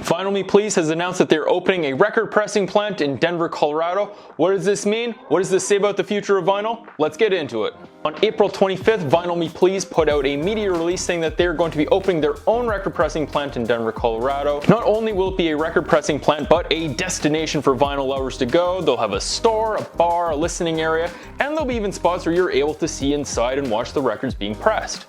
Vinyl Me Please has announced that they're opening a record pressing plant in Denver, Colorado. What does this mean? What does this say about the future of vinyl? Let's get into it. On April 25th, Vinyl Me Please put out a media release saying that they're going to be opening their own record pressing plant in Denver, Colorado. Not only will it be a record pressing plant, but a destination for vinyl lovers to go. They'll have a store, a bar, a listening area, and there'll be even spots where you're able to see inside and watch the records being pressed.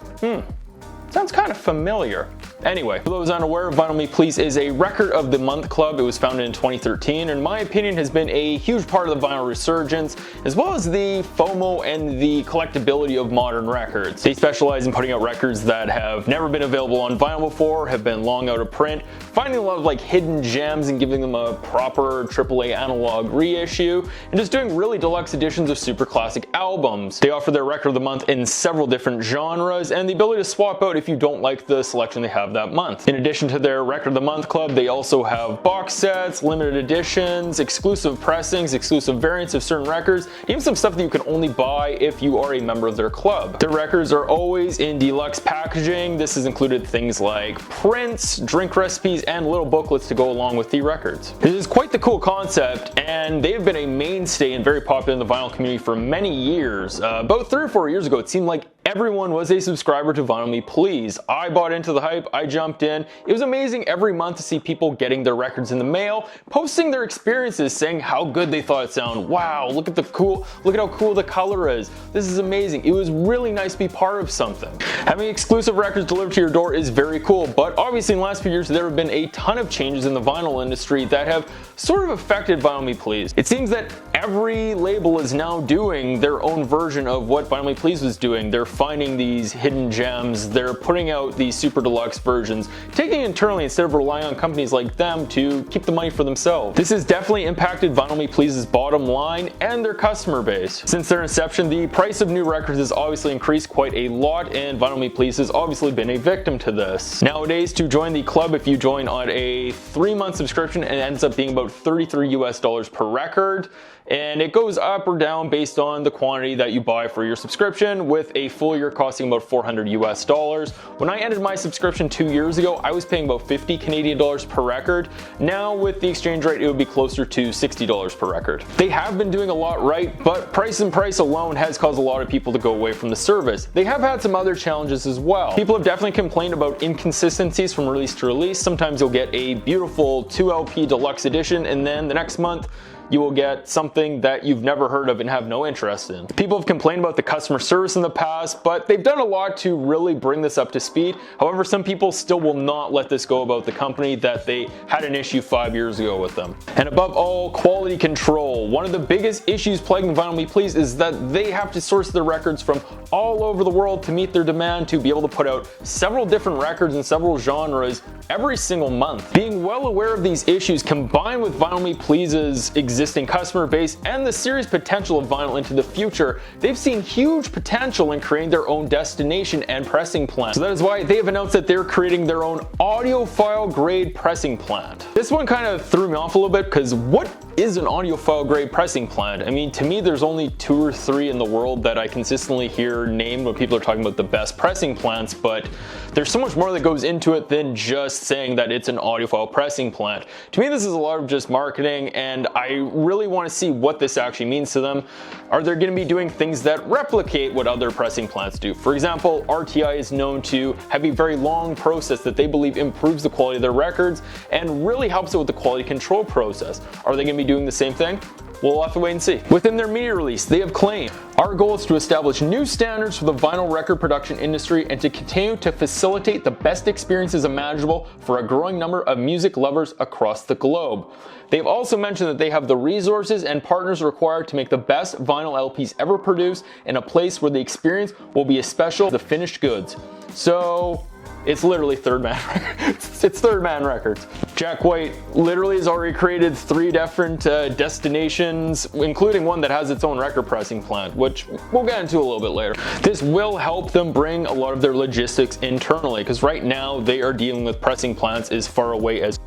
Sounds kind of familiar. Anyway, for those unaware, Vinyl Me Please is a Record of the Month club. It was founded in 2013, and in my opinion has been a huge part of the vinyl resurgence, as well as the FOMO and the collectability of modern records. They specialize in putting out records that have never been available on vinyl before, have been long out of print, finding a lot of hidden gems and giving them a proper AAA analog reissue, and just doing really deluxe editions of super classic albums. They offer their Record of the Month in several different genres, and the ability to swap out if you don't like the selection they have that month. In addition to their Record of the Month club, they also have box sets, limited editions, exclusive pressings, exclusive variants of certain records, even some stuff that you can only buy if you are a member of their club. Their records are always in deluxe packaging. This has included things like prints, drink recipes, and little booklets to go along with the records. This is quite the cool concept, and they've been a mainstay and very popular in the vinyl community for many years. About 3 or 4 years ago, it seemed like everyone was a subscriber to Vinyl Me Please. I bought into the hype, I jumped in. It was amazing every month to see people getting their records in the mail, posting their experiences, saying how good they thought it sounded. Wow, look at how cool the color is. This is amazing. It was really nice to be part of something. Having exclusive records delivered to your door is very cool, but obviously in the last few years there have been a ton of changes in the vinyl industry that have sort of affected Vinyl Me Please. It seems that every label is now doing their own version of what Vinyl Me Please was doing. They're finding these hidden gems, they're putting out these super deluxe versions, taking it internally instead of relying on companies like them to keep the money for themselves. This has definitely impacted Vinyl Me Please's bottom line and their customer base. Since their inception, the price of new records has obviously increased quite a lot, and Vinyl Me Please has obviously been a victim to this. Nowadays, to join the club, if you join on a 3-month subscription, it ends up being about $33 per record, and it goes up or down based on the quantity that you buy for your subscription, with a full year costing about $400. When I ended my subscription 2 years ago, I was paying about 50 Canadian dollars per record. Now with the exchange rate, it would be closer to $60 per record. They have been doing a lot right, but price alone has caused a lot of people to go away from the service. They have had some other challenges as well. People have definitely complained about inconsistencies from release to release. Sometimes you'll get a beautiful 2 LP deluxe edition, and then the next month you will get something that you've never heard of and have no interest in. People have complained about the customer service in the past, but they've done a lot to really bring this up to speed. However, some people still will not let this go about the company that they had an issue 5 years ago with them. And above all, quality control. One of the biggest issues plaguing Vinyl Me Please is that they have to source their records from all over the world to meet their demand to be able to put out several different records in several genres every single month. Being well aware of these issues, combined with Vinyl Me Please's existing customer base and the serious potential of vinyl into the future, they've seen huge potential in creating their own destination and pressing plant. So that is why they have announced that they're creating their own audiophile grade pressing plant. This one kind of threw me off a little bit, because what is an audiophile grade pressing plant? I mean, to me there's only 2 or 3 in the world that I consistently hear named when people are talking about the best pressing plants, but there's so much more that goes into it than just saying that it's an audiophile pressing plant. To me, this is a lot of just marketing, and I really want to see what this actually means to them. Are they going to be doing things that replicate what other pressing plants do? For example, RTI is known to have a very long process that they believe improves the quality of their records and really helps it with the quality control process. Are they going to be doing the same thing? We'll have to wait and see. Within their media release, they have claimed, "Our goal is to establish new standards for the vinyl record production industry and to continue to facilitate the best experiences imaginable for a growing number of music lovers across the globe." They've also mentioned that they have the resources and partners required to make the best vinyl LPs ever produced in a place where the experience will be as special as the finished goods. So it's literally Third Man Records. It's Third Man Records. Jack White literally has already created 3 different destinations, including one that has its own record pressing plant, which we'll get into a little bit later. This will help them bring a lot of their logistics internally, because right now they are dealing with pressing plants as far away as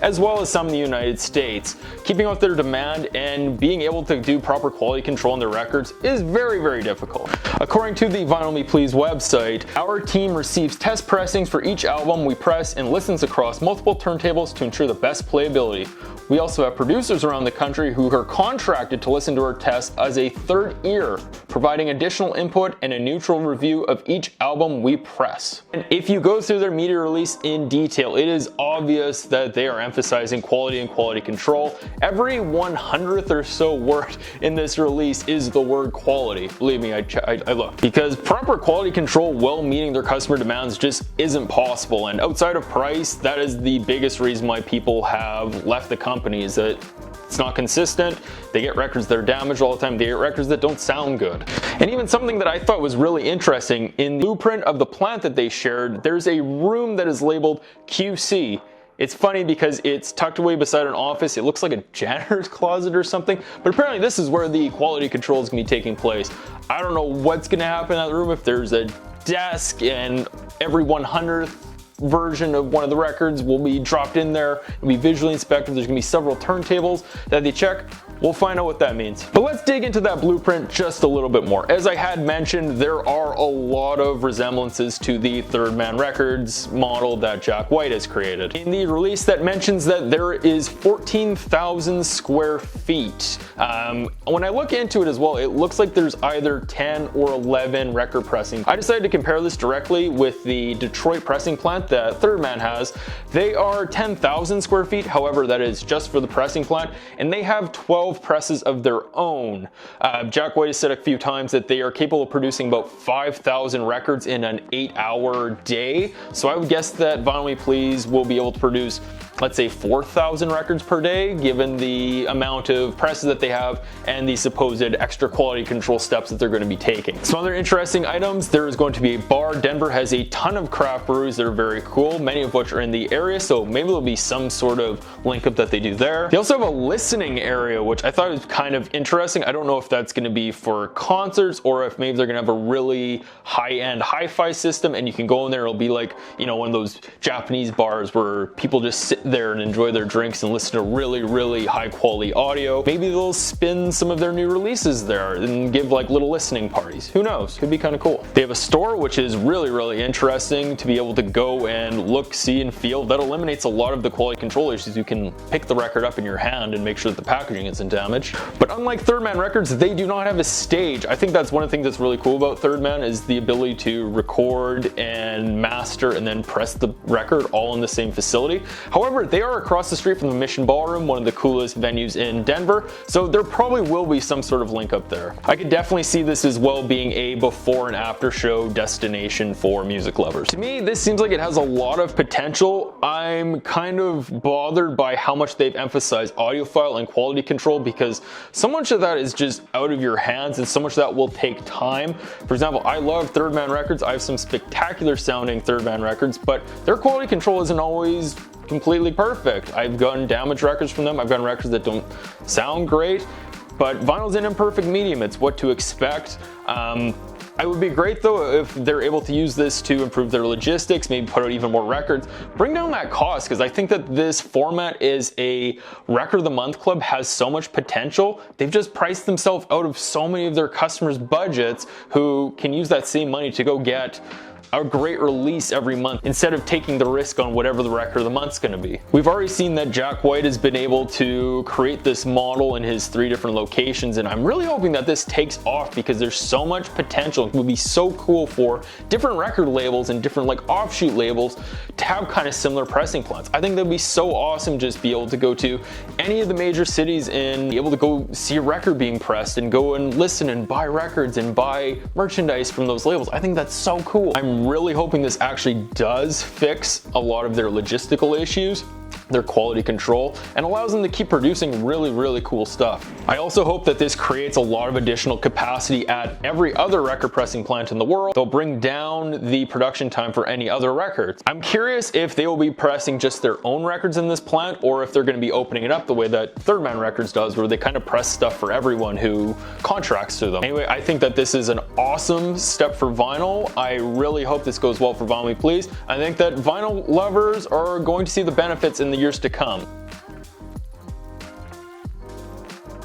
as well as some in the United States. Keeping up their demand and being able to do proper quality control on their records is very, very difficult. According to the Vinyl Me Please website, our team receives test pressings for each album we press and listens across multiple turntables to ensure the best playability. We also have producers around the country who are contracted to listen to our tests as a third ear, providing additional input and a neutral review of each album we press. And if you go through their media release in detail, it is obvious that they are emphasizing quality and quality control. Every 100th or so word in this release is the word quality. Believe me, I looked. Because proper quality control while meeting their customer demands just isn't possible. And outside of price, that is the biggest reason why people have left the company, is that it's not consistent. They get records that are damaged all the time. They get records that don't sound good. And even something that I thought was really interesting, in the blueprint of the plant that they shared, there's a room that is labeled QC. It's funny because it's tucked away beside an office. It looks like a janitor's closet or something, but apparently this is where the quality control is going to be taking place. I don't know what's going to happen in that room, if there's a desk and every 100th version of one of the records will be dropped in there. It'll be visually inspected. There's gonna be several turntables that they check. We'll find out what that means. But let's dig into that blueprint just a little bit more. As I had mentioned, there are a lot of resemblances to the Third Man Records model that Jack White has created. In the release that mentions that there is 14,000 square feet. When I look into it as well, it looks like there's either 10 or 11 record pressing. I decided to compare this directly with the Detroit pressing plant that Third Man has. They are 10,000 square feet, however, that is just for the pressing plant, and they have 12 presses of their own. Jack White has said a few times that they are capable of producing about 5,000 records in an 8-hour day. So I would guess that Vinyl Me Please will be able to produce, let's say, 4,000 records per day, given the amount of presses that they have and the supposed extra quality control steps that they're going to be taking. Some other interesting items, there is going to be a bar. Denver has a ton of craft breweries that are very cool, many of which are in the area, so maybe there'll be some sort of link up that they do there. They also have a listening area, which I thought was kind of interesting. I don't know if that's going to be for concerts or if maybe they're going to have a really high-end hi-fi system and you can go in there, it'll be like, you know, one of those Japanese bars where people just sit there and enjoy their drinks and listen to really, really high-quality audio. Maybe they'll spin some of their new releases there and give like little listening parties. Who knows? Could be kind of cool. They have a store, which is really, really interesting to be able to go and look, see, and feel. That eliminates a lot of the quality control issues. You can pick the record up in your hand and make sure that the packaging isn't damaged. But unlike Third Man Records, they do not have a stage. I think that's one of the things that's really cool about Third Man, is the ability to record and master and then press the record all in the same facility. However, they are across the street from the Mission Ballroom, one of the coolest venues in Denver, so there probably will be some sort of link up there. I could definitely see this as well being a before and after show destination for music lovers. To me, this seems like it has a lot of potential. I'm kind of bothered by how much they've emphasized audiophile and quality control, because so much of that is just out of your hands and so much of that will take time. For example, I love Third Man Records. I have some spectacular sounding Third Man Records, but their quality control isn't always completely perfect. I've gotten damaged records from them. I've gotten records that don't sound great, but vinyl's an imperfect medium. It's what to expect. It would be great though if they're able to use this to improve their logistics, maybe put out even more records, bring down that cost, because I think that this format is a record of the month club, has so much potential. They've just priced themselves out of so many of their customers' budgets who can use that same money to go get a great release every month instead of taking the risk on whatever the record of the month's going to be. We've already seen that Jack White has been able to create this model in his 3 different locations, and I'm really hoping that this takes off because there's so much potential. It would be so cool for different record labels and different like offshoot labels to have kind of similar pressing plants. I think that'd be so awesome, just be able to go to any of the major cities and be able to go see a record being pressed and go and listen and buy records and buy merchandise from those labels. I think that's so cool. I'm really hoping this actually does fix a lot of their logistical issues, their quality control, and allows them to keep producing really, really cool stuff. I also hope that this creates a lot of additional capacity at every other record pressing plant in the world. They'll bring down the production time for any other records. I'm curious if they will be pressing just their own records in this plant, or if they're going to be opening it up the way that Third Man Records does, where they kind of press stuff for everyone who contracts to them. Anyway, I think that this is an awesome step for vinyl. I really hope this goes well for Vinyl Me Please. I think that vinyl lovers are going to see the benefits in the years to come.